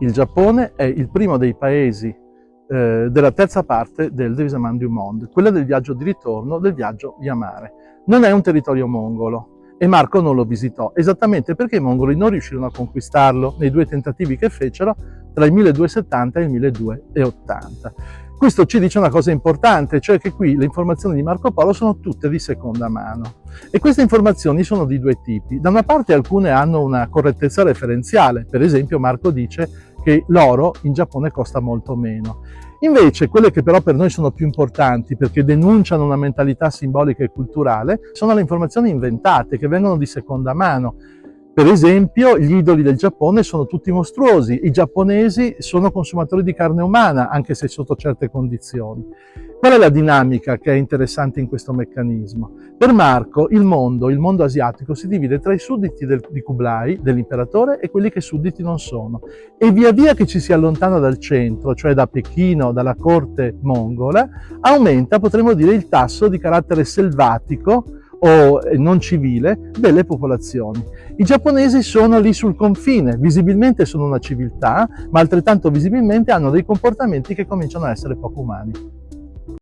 Il Giappone è il primo dei paesi della terza parte del Deuxième du Monde, quella del viaggio di ritorno, del viaggio via mare. Non è un territorio mongolo e Marco non lo visitò, esattamente perché i mongoli non riuscirono a conquistarlo nei due tentativi che fecero tra il 1270 e il 1280. Questo ci dice una cosa importante, cioè che qui le informazioni di Marco Polo sono tutte di seconda mano. E queste informazioni sono di due tipi. Da una parte alcune hanno una correttezza referenziale, per esempio Marco dice che l'oro in Giappone costa molto meno. Invece quelle che però per noi sono più importanti perché denunciano una mentalità simbolica e culturale sono le informazioni inventate che vengono di seconda mano. Per esempio, gli idoli del Giappone sono tutti mostruosi, i giapponesi sono consumatori di carne umana, anche se sotto certe condizioni. Qual è la dinamica che è interessante in questo meccanismo? Per Marco il mondo asiatico si divide tra i sudditi di Kublai, dell'imperatore, e quelli che sudditi non sono. E via via che ci si allontana dal centro, cioè da Pechino, dalla corte mongola, aumenta, potremmo dire, il tasso di carattere selvatico o non civile delle popolazioni. I giapponesi sono lì sul confine, visibilmente sono una civiltà, ma altrettanto visibilmente hanno dei comportamenti che cominciano a essere poco umani.